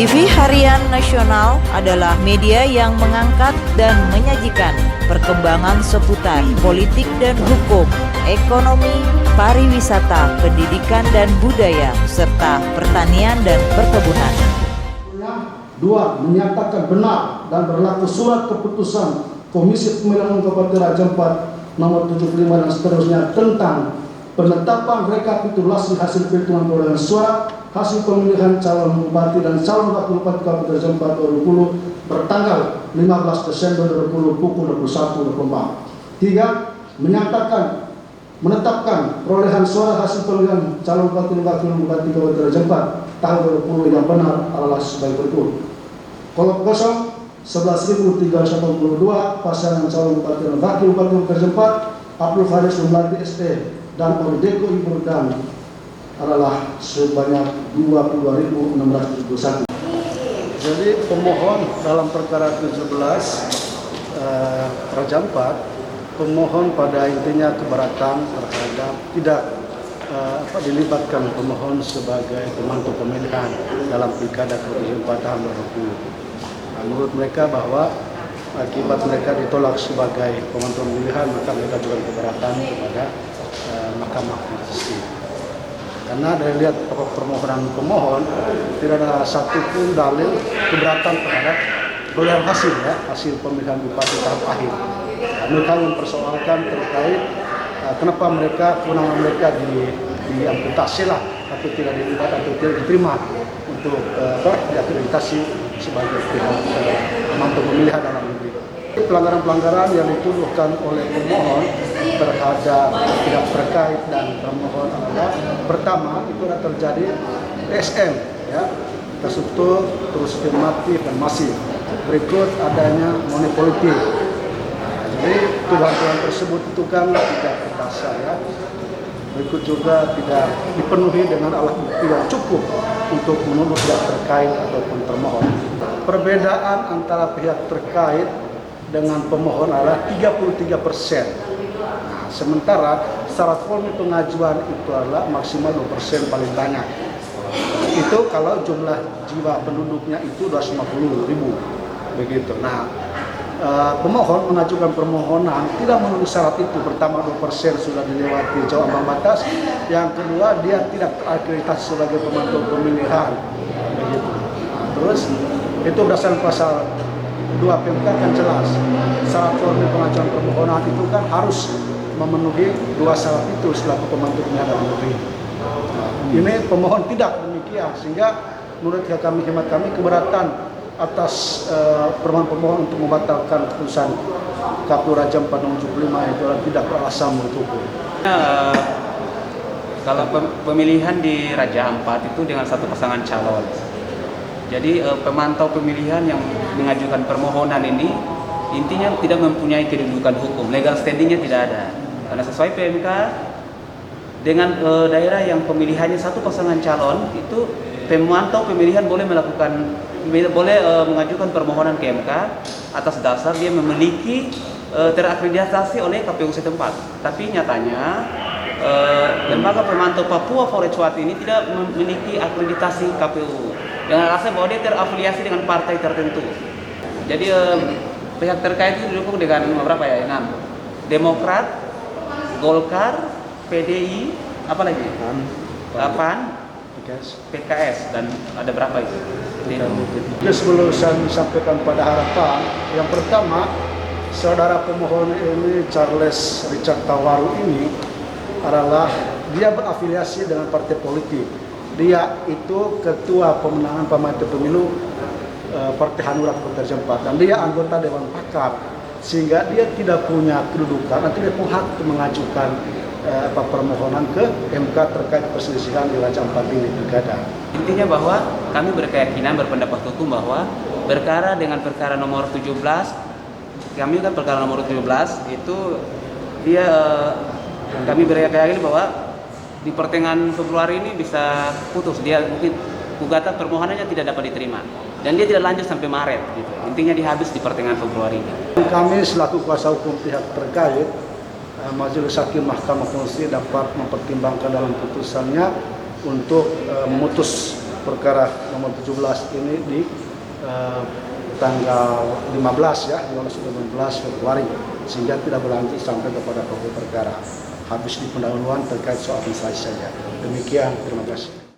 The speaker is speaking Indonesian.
TV Harian Nasional adalah media yang mengangkat dan menyajikan perkembangan seputar politik dan hukum, ekonomi, pariwisata, pendidikan dan budaya, serta pertanian dan perkebunan. 2. Menyatakan benar dan berlaku surat keputusan Komisi Pemilihan Kabupaten Raja Ampat nomor 75 dan seterusnya tentang penetapan rekapitulasi hasil perhitungan perolehan suara hasil pemilihan calon bupati dan calon wakil bupati Kabupaten Raja Ampat 2020 bertanggal 15 Desember 2020 pukul 21.24. 3. Menetapkan perolehan suara hasil pemilihan calon bupati dan wakil bupati Kabupaten Raja Ampat tahun 2020 yang benar adalah sebagai berikut. Kolom kosong 11.382 pasangan calon bupati dan wakil bupati Kabupaten Raja Ampat Abdul Faris Lumladi ST dan Ordeko Ibu dan adalah sebanyak 22.671. Jadi pemohon dalam perkara 17 Raja Ampat, pemohon pada intinya keberatan terhadap tidak dilibatkan pemohon sebagai pemantau pemilihan dalam pilkada 2004 tahun 2020. Menurut mereka bahwa akibat mereka ditolak sebagai pemantau pemilihan, maka mereka juga keberatan kepada Mahkamah Konstitusi. Karena dari lihat permohonan pemohon tidak ada satupun dalil keberatan terhadap perolehan hasil pemilihan bupati tahap akhir. Mereka mempersoalkan terkait kenapa kewenangan mereka diamputasi lah, atau tidak dilibat atau tidak diterima untuk diakreditasi sebagai pihak pemantau pemilihan dalam negeri. Pelanggaran-pelanggaran yang dituduhkan oleh pemohon terhadap pihak terkait dan pemohon adalah pertama itu ada terjadi SM, ya, terstruktur, terus afirmatif dan masif. Berikut adanya monopoli. Jadi tuduhan tersebut itu kan tidak berdasar, ya. Berikut juga tidak dipenuhi dengan alat bukti yang cukup untuk menuduh pihak terkait ataupun termohon. Perbedaan antara pihak terkait dengan pemohon adalah 33%. Nah, sementara syarat formil pengajuan itu adalah maksimal 2% paling banyak. Itu kalau jumlah jiwa penduduknya itu 250.000 begitu. Nah, pemohon mengajukan permohonan tidak memenuhi syarat itu. Pertama 2% sudah dilewati jauh ambang batas. Yang kedua dia tidak terakreditasi sebagai pemantau pemilihan begitu. Nah, terus itu berdasarkan pasal 2 PMK kan jelas syarat formil pengajuan permohonan itu kan harus memenuhi 2 syarat itu selaku pemantau pemilihan dalam negeri. Nah, ini pemohon tidak demikian sehingga menurut hemat kami keberatan atas permohonan pemohon untuk membatalkan keputusan KPU Raja Ampat nomor 75 itu tidak beralasan menurut hukum. Kalau pemilihan di Raja Ampat itu dengan satu pasangan calon. Jadi pemantau pemilihan yang mengajukan permohonan ini intinya tidak mempunyai kedudukan hukum, legal standingnya tidak ada. Karena sesuai PMK dengan daerah yang pemilihannya satu pasangan calon itu pemantau pemilihan boleh mengajukan permohonan ke MK atas dasar dia memiliki terakreditasi oleh KPU setempat. Tapi nyatanya lembaga pemantau Papua Forest Watch ini tidak memiliki akreditasi KPU dengan alasan bahwa dia terafiliasi dengan partai tertentu. Jadi pihak terkait itu didukung dengan berapa ya? 6. Demokrat, Golkar, PDI, apa lagi? PAN, PKS dan ada berapa itu? Sebelum saya sampaikan pada harapan, yang pertama, saudara pemohon ini Charles Richard Tawaru ini adalah dia berafiliasi dengan partai politik. Dia itu ketua pemenangan pemantau pemilu Partai Hanura Kabupaten Raja Ampat dan dia anggota Dewan Pakar, sehingga dia tidak punya kedudukan dan tidak punya hak untuk mengajukan permohonan ke MK terkait perselisihan di Raja Ampat ini pilkada. Intinya bahwa kami berkeyakinan berpendapat hukum bahwa perkara dengan perkara nomor 17, kami kan perkara nomor 17 itu dia kami berkeyakinan bahwa di pertengahan Februari ini bisa putus. Dia mungkin gugatan permohonannya tidak dapat diterima dan dia tidak lanjut sampai Maret gitu. Intinya dihabis di pertengahan Februari ini. Kami selaku kuasa hukum pihak terkait, Majelis Hakim Mahkamah Konstitusi dapat mempertimbangkan dalam putusannya untuk memutus perkara nomor 17 ini di tanggal 15 ya, 15 Februari, sehingga tidak berlanjut sampai kepada pokok perkara. Habis di pendahuluan terkait soal administrasi saja. Demikian, terima kasih.